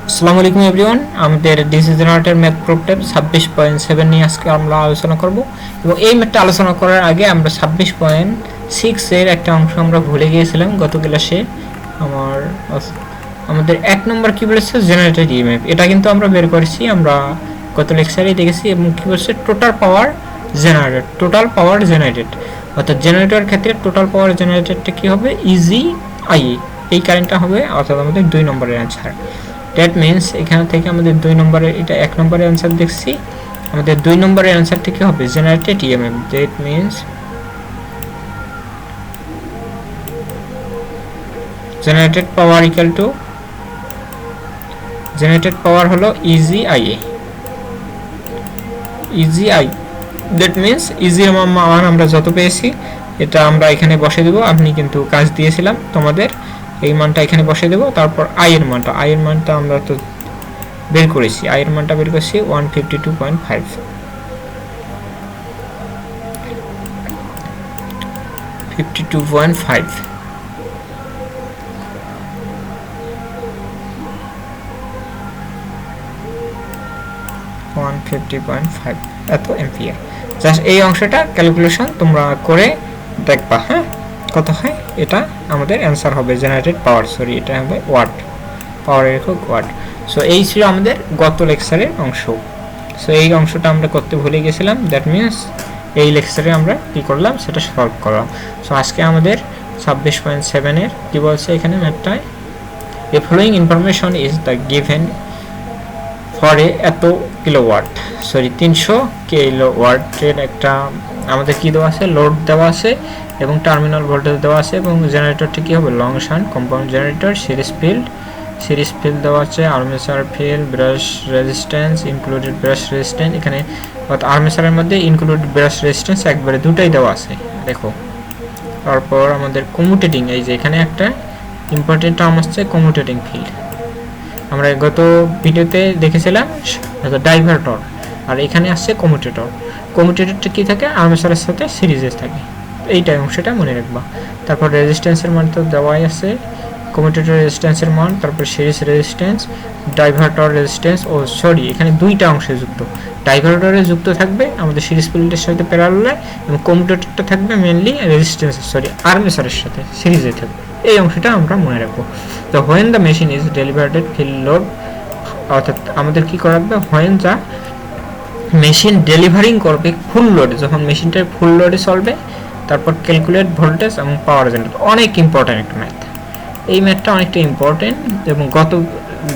আসসালামু আলাইকুম এভরিওয়ান, আমাদের ডিসিশনারের ম্যাথ প্রবলেম 26.7 নিয়ে আজকে আমরা আলোচনা করব। এবং এই ম্যাথটা আলোচনা করার আগে আমরা 26.6 এর একটা অংশ আমরা ভুলে গিয়েছিলাম গত ক্লাসে। আমাদের এক নম্বর কি বলেছে, জেনারেটেড ইএমএফ। এটা কিন্তু আমরা বের করেছি, আমরা গত লেকচারেই দেখেছি। এবং কি বলছে, টোটাল পাওয়ার জেনারেটেড, অর্থাৎ জেনারেটরের ক্ষেত্রে টোটাল পাওয়ার জেনারেটেডটা কি হবে, ইজি আইএ। এই কারেন্টটা হবে অর্থাৎ আমাদের 2 নম্বরের অ্যান্সার। দ্যাট মিন্স এখান থেকে আমাদের 2 নম্বরের, এটা 1 নম্বরের অ্যান্সার দেখছি, আমাদের 2 নম্বরের অ্যান্সারটা কি হবে, generated EMF. That means generated power equal to, generated power হলো EG IA, EG I. That means EG মান আমরা যত পেয়েছি এটা আমরা এখানে বসে দেব। আপনি কিন্তু কাজ দিয়েছিলাম তোমাদের, এই মানটা এখানে বসে দেব। তারপর আই এর মানটা আমরা তো বের করেছি, আই এর মানটা বের করেছি 152.5। 52.5 150.5 এত এম্পিয়ার। জাস্ট এই অংশটা ক্যালকুলেশন তোমরা করে দেখবা, হ্যাঁ কত হয়। এটা আমাদের অ্যান্সার হবে জেনারেটেড পাওয়ার, সরি এটা হবে ওয়াট, পাওয়ারের একক ওয়াট। সো এই ছিল আমাদের গত লেকচারের অংশ। সো এই অংশটা আমরা করতে ভুলে গেছিলাম, দ্যাট মিনস এই লেকচারে আমরা কি করলাম সেটা সলভ করলাম। সো আজকে আমাদের 26.7 এর কি বলছে এখানে ম্যাথটায়, the following information is the given for a এত কিলোওয়াট, সরি 300 কিলোওয়াটের একটা আমাদের কি দেওয়া আছে, লোড দেওয়া আছে এবং টার্মিনাল ভোল্টেজ দেওয়া আছে। এবং জেনারেটরটি কি হবে, long shunt compound generator, series field দেওয়া আছে, armature field, brush resistance included, brush resistance এখানে আর্মেচারের মধ্যে ইনক্লুডেড ব্রাশ রেজিস্ট্যান্স একবারে দুটাই দেওয়া আছে দেখো। তারপর আমাদের কমিউটেটিং, এই যে এখানে একটা ইম্পর্টেন্ট টার্ম আসছে কমিউটেটিং ফিল্ড, আমরা গত ভিডিওতে দেখেছিলাম ডাইভার্টর, আর এখানে আসছে কমিউটেটর। কমিউটেটরটা কি থাকে, আর্মেচারের সাথে সিরিজে থাকে, এইটা অংশটা মনে রাখবা। তারপর রেজিস্ট্যান্সের মান তো দেওয়াই আছে, কমিউটেটর রেজিস্ট্যান্সের মান, তারপর সিরিজ রেজিস্ট্যান্স, ডাইভার্টর রেজিস্ট্যান্স। ও সরি, এখানে দুইটা অংশে যুক্ত, ডাইভার্টরে যুক্ত থাকবে আমাদের সিরিজ ফিল্ডের সাথে প্যারালালে, এবং কমিউটেটরটা থাকবে মেইনলি রেজিস্ট্যান্স, সরি আর্মেচারের সাথে সিরিজে থাকবে। এই অংশটা আমরা মনে রাখবো। তো when the machine is delivered full load, অর্থাৎ আমাদের কি করা লাগবে, হোয়েন যা মেশিন ডেলিভারিং করবে ফুল লোডে, যখন মেশিনটা ফুল লোডে চলবে, তারপর ক্যালকুলেট ভোল্টেজ এবং পাওয়ার জেনারেটর। অনেক ইম্পর্টেন্ট একটা ম্যাথ, এই ম্যাথটা অনেকটা ইম্পর্টেন্ট, এবং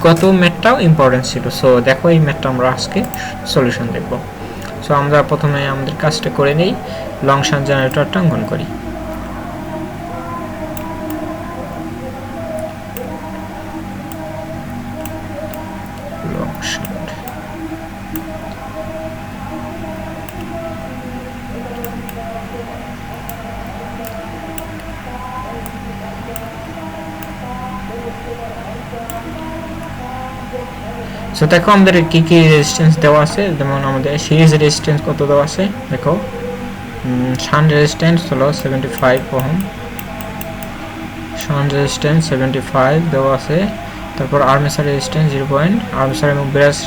গত ম্যাথটাও ইম্পর্টেন্ট ছিল। সো দেখো এই ম্যাথটা আমরা আজকে সলিউশন দেখব। সো আমরা প্রথমে আমাদের কাজটা করে নেই, লং শান্ট জেনারেটরটা অঙ্কন করি। সো দেখো আমাদের কি কি রেজিস্ট্যান্স দেওয়া আছে, যেমন আমাদের সিরিজ রেজিস্ট্যান্স কত দেওয়া আছে দেখো, শান্ট রেজিস্ট্যান্স হলো 75 ওহম, শান্ট রেজিস্ট্যান্স 75 দেওয়া আছে। তারপর আর্মেচার রেজিস্ট্যান্স 0. আর্মেচার এবং ব্রাশ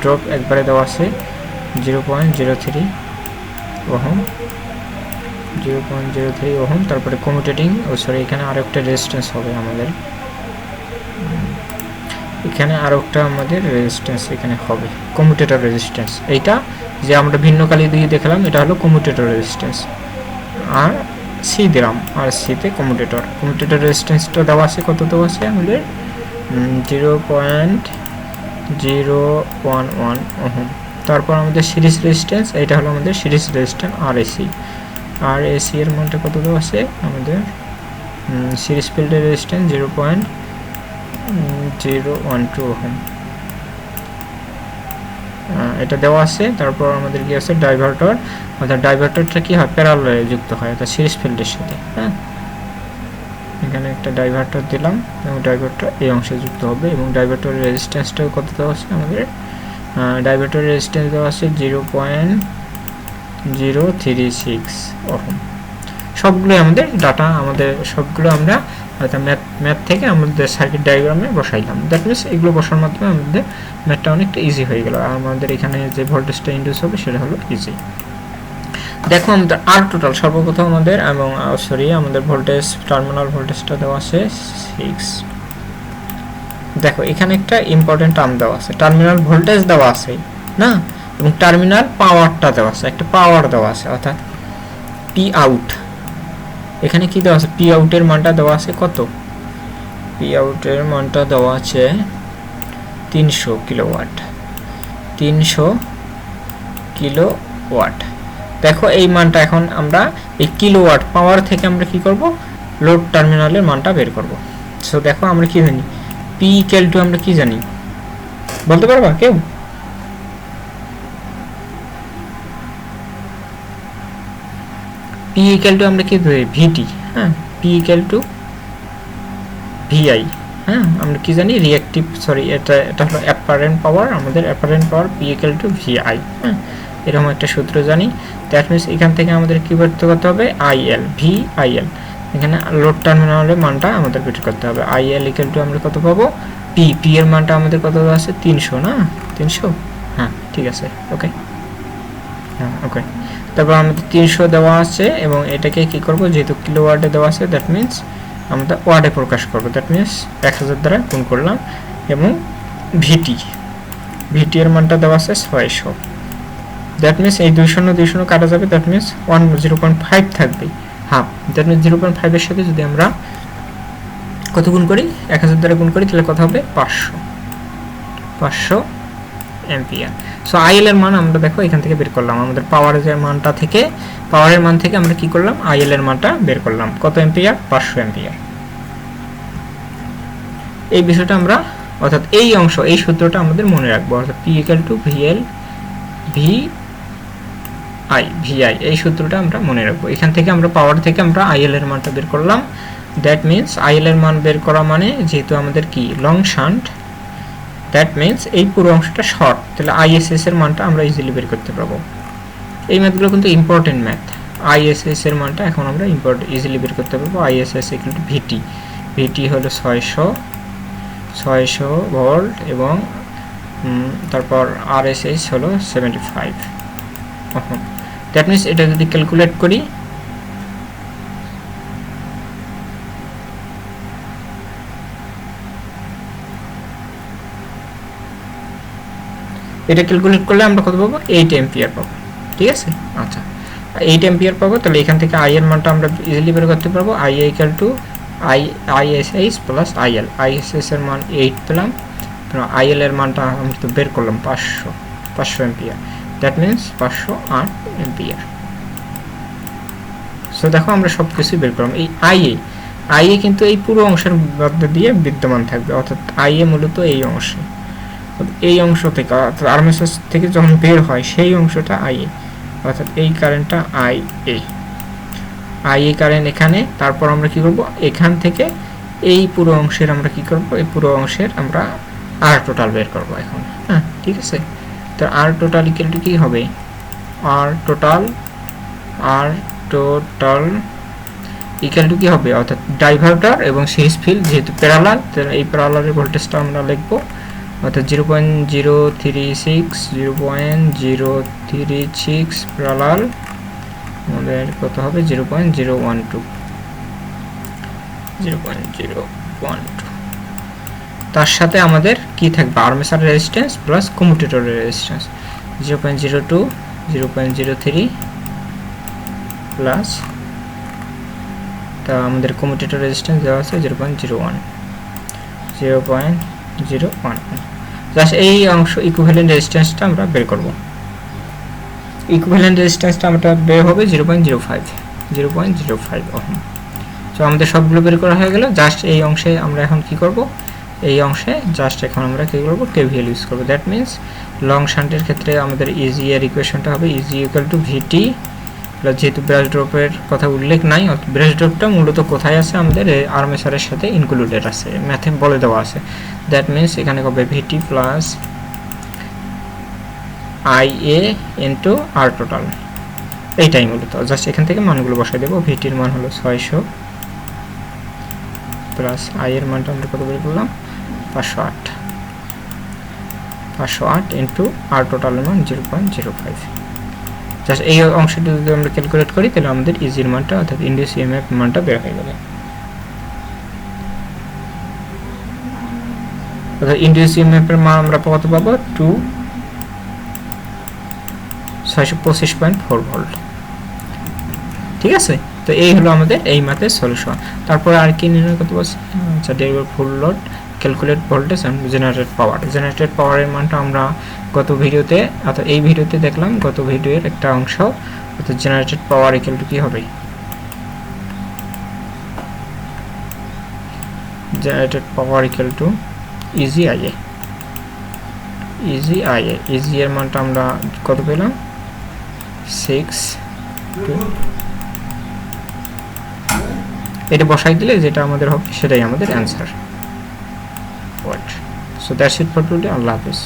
ড্রপ একবারে দেওয়া আছে 0.03 ওহম, 0.03 ওহম। তারপরে কমিউটেটিং, ও সরি এখানে আরেকটা রেজিস্ট্যান্স হবে আমাদের, এখানে আরো একটা আমাদের রেজিস্ট্যান্স এখানে হবে কমিউটেটর রেজিস্ট্যান্স। এইটা যে আমরা ভিন্ন কালি দিয়ে দেখলাম এটা হলো কমিউটেটর রেজিস্ট্যান্স, আর সি দিলাম, আর সিতে কমিউটেটর রেজিস্ট্যান্সটা দেওয়া আছে, কত দেওয়া আছে আমাদের 0.011 ওহম। তারপর আমাদের সিরিজ রেজিস্ট্যান্স, এটা হলো আমাদের সিরিজ রেজিস্ট্যান্স আর এসি এর মানটা কত দেওয়া আছে আমাদের, সিরিজ ফিল্ডের রেজিস্ট্যান্স 0.012 ওহম, এটা দেওয়া আছে। তারপর আমাদের কি আছে ডাইভার্টর, অর্থাৎ ডাইভার্টরটা কি হয়, প্যারালালে যুক্ত হয় অর্থাৎ সিরিজ ফিল্ডের সাথে। হ্যাঁ, এখানে একটা ডাইভার্টর দিলাম এবং ডাইভার্টর এই অংশে যুক্ত হবে। এবং ডাইভার্টরের রেজিস্ট্যান্সটাও কত দেওয়া আছে আমাদের, ডাইভার্টরের রেজিস্ট্যান্স দেওয়া আছে 0.036 ওহম। সবগুলো আমাদের ডাটা, আমাদের সবগুলো আমরা অর্থাৎ ম্যাথ থেকে আমাদের সার্কিট ডায়াগ্রামে বসাইলাম। দ্যাট মিনস এগুলো বসার মাধ্যমে আমাদের ম্যাথটা অনেকটা ইজি হয়ে গেল, আর আমাদের এখানে যে ভোল্টেজটা ইন্ডিউস হবে সেটা হলো ইজি। দেখো আমাদের আর টোটাল সর্বপ্রথম আমাদের এবং আমাদের ভোল্টেজ টার্মিনাল ভোল্টেজটা দেওয়া আছে 6। দেখো এখানে একটা ইম্পর্টেন্ট টার্ম দেওয়া আছে, টার্মিনাল ভোল্টেজ দেওয়া আছে না, এবং টার্মিনাল পাওয়ারটা দেওয়া আছে, একটা পাওয়ার দেওয়া আছে অর্থাৎ পি আউট। এখানে কি দেওয়া আছে, পি আউটের মানটা দেওয়া আছে কত, পি আউটের মানটা দেওয়া আছে 300 কিলোওয়াট, 300 কিলোওয়াট। দেখো এই মানটা এখন আমরা এই কিলোওয়াট পাওয়ার থেকে আমরা কি করব, লোড টার্মিনালের মানটা বের করব। সো দেখো আমরা কি জানি, পি ইকুয়াল টু আমরা কি জানি বলতে পারবা কেউ, পি ইকুয়াল টু আমরা কি ধরি, ভিটি। হ্যাঁ, পি ইকুয়াল টু ভিআই। হ্যাঁ, আমরা কি জানি রিঅ্যাক্টিভ, এটা হলো অ্যাপারেন্ট পাওয়ার, আমাদের apparent power P equal to VI. হ্যাঁ, এরকম একটা সূত্র জানি। দ্যাট মিনস এখান থেকে আমাদের কি বের করতে হবে, আইএল, ভি আইএল। এখানে লোড টার্মিনালের মানটা আমাদের বের করতে হবে, আইএল ইকুয়াল টু আমরা কত পাবো, পি, পি এর মানটা আমাদের কত আছে 300 না, 300। হ্যাঁ ঠিক আছে, ওকে। হ্যাঁ ওকে, তারপর আমাদের 300 দেওয়া আছে এবং এটাকে কি করব, যেহেতু কিলোওয়াটে দেওয়া আছে দ্যাট মিনস আমরা ওয়াটে প্রকাশ করব, দ্যাট মিনস 1000 দ্বারা গুণ করলাম। এবং ভিটি, ভিটি এর মানটা দেওয়া আছে 600। দ্যাট মিনস এই 200 কাটা যাবে, দ্যাট মিনস 0.5 থাকবে। হ্যাঁ, দ্যাট মিনস 0.5 এর সাথে যদি আমরা কত গুণ করি, 1000 দ্বারা গুণ করি, তাহলে কত হবে 500 অ্যাম্পিয়ার। সো আইএল এর মান আমরা দেখো এখান থেকে বের করলাম, আমাদের পাওয়ারের মানটা থেকে, পাওয়ারের মান থেকে আমরা কি করলাম, আইএল এর মানটা বের করলাম, কত অ্যাম্পিয়ার, 500 অ্যাম্পিয়ার। এই বিষয়টা আমরা, অর্থাৎ এই অংশ, এই সূত্রটা আমাদের মনে রাখবো, অর্থাৎ P equal to VL VI, এই সূত্রটা আমরা মনে রাখবো। এখান থেকে আমরা পাওয়ার থেকে আমরা আইএল এর মানটা বের করলাম। দ্যাট মিনস আইএল এর মান বের করা মানে, যেহেতু আমাদের কি লং শান্ট, দ্যাট মিনস এই পুরো অংশটা শর্ট, তাহলে আইএসএস এর মানটা আমরা ইজিলি বের করতে পারবো। এই ম্যাথগুলো কিন্তু ইম্পর্টেন্ট ম্যাথ। আইএসএস এর মানটা এখন আমরা ইজিলি বের করতে পারবো। আইএসএস ইকুয়াল টু ভিটি, ভিটি হলো 600 ভোল্ট এবং তারপর আরএসএস হলো 75 ওহম। দ্যাট মিনস এটা যদি ক্যালকুলেট করি, এটা ক্যালকুলেট করলে আমরা কত পাবো, 8 অ্যাম্পিয়ার পাবো। ঠিক আছে, আচ্ছা 8 অ্যাম্পিয়ার পাবো। তাহলে এখান থেকে আই এর মানটা আমরা ইজিলি বের করতে পারবো, I equal to ISS plus IL. ISS এর মান 8 পেলাম, আইএল এর মানটা আমরা তো বের করলাম 500 ampere. That means 508 ampere. So দেখো আমরা সব কিছুই বের করলাম। এই আইএ কিন্তু এই পুরো অংশের মধ্যে দিয়ে বিদ্যমান থাকবে, অর্থাৎ আইএ মূলত এই অংশে, এই অংশ থেকে, অর্থাৎ আর্মেচার থেকে যখন বের হয় সেই অংশটা আইএ, অর্থাৎ এই কারেন্টটা আইএ কারেন্ট এখানে। তারপর আমরা কি করব, এখান থেকে এই পুরো অংশের আমরা কি করব, এই পুরো অংশের আমরা আর টোটাল বের করব এখন। হ্যাঁ ঠিক আছে, তো আর টোটাল ইকুয়াল টু কি হবে, আর টোটাল ইকুয়াল টু কি হবে, অর্থাৎ ডাইভার্টার এবং সিরিজ ফিল্ড যেহেতু প্যারালাল, তাহলে এই প্যারালালের ভোল্টেজটা আমরা লিখবো, অর্থাৎ 0.036 প্যারালাল আমাদের কত হবে, 0.012। তার সাথে আমাদের কি থাকবে, armature resistance plus commutator resistance 0.02, 0.03 plus, তা আমাদের কমিউটেটর রেজিস্ট্যান্স দেওয়া আছে 0.01। জাস্ট এই অংশ ইকুইভ্যালেন্ট রেজিস্ট্যান্সটা আমরা বের করব। ইকুইভ্যালেন্ট রেজিস্ট্যান্সটা আমরা বের হবে 0.05 ওহম। তো আমাদের সবগুলো বের করা হয়ে গেল। জাস্ট এই অংশে আমরা এখন কি করব, এই অংশে জাস্ট এখন আমরা কি করব, কেভিএল ইউজ করব। দ্যাট মিনস লং শান্টের ক্ষেত্রে আমাদের ইজি এর ইকুয়েশনটা হবে ইজি ইকুয়াল টু ভিটি, যেহেতু ব্রাশ ড্রপের কথা উল্লেখ নাই, ব্রাশ ড্রপটা মূলত কোথায় আছে, আমাদের আর্মেচারের সাথে ইনক্লুডেড আছে, ম্যাথে বলে দেওয়া আছে। দ্যাট মিনস এখানে হবে ভিটি প্লাস আইএ ইন্টু আর টোটাল, এইটাই মূলত। জাস্ট এখান থেকে মানগুলো বসাই দেবো। ভিটির মান হলো 600, প্লাস আই এর মানটা আমরা কত বের করলাম 508 ইন্টু আর টোটালের মান 0.05। জাস্ট এই অংশটা যদি আমরা ক্যালকুলেট করি তাহলে আমাদের ইজির মানটা অর্থাৎ ইন্ডিউস ইএমএফ মানটা বের হয়ে যাবে। অর্থাৎ ইন্ডিউস ইএমএফ এর মান আমরা কত পাবো 625.4 ভোল্ট। ঠিক আছে, তো এই হলো আমাদের এই ম্যাথের সলিউশন। তারপরে আর কি নির্ণয় করতে পারছি, আচ্ছা derivative full load, calculate voltage and generated power. Generated পাওয়ারের মানটা আমরা গত ভিডিওতে অর্থাৎ এই ভিডিওতে দেখলাম, গত ভিডিওর একটা অংশ। অর্থাৎ জেনারেটেড পাওয়ার ইকুয়াল টু কি হবে, generated power equal two easy IA. Easy এর মানটা আমরা কত পেলাম 6 এটা বসাই দিলে যেটা আমাদের হবে সেটাই আমাদের answer. So that's it for today. আল্লাহ হাফেজ।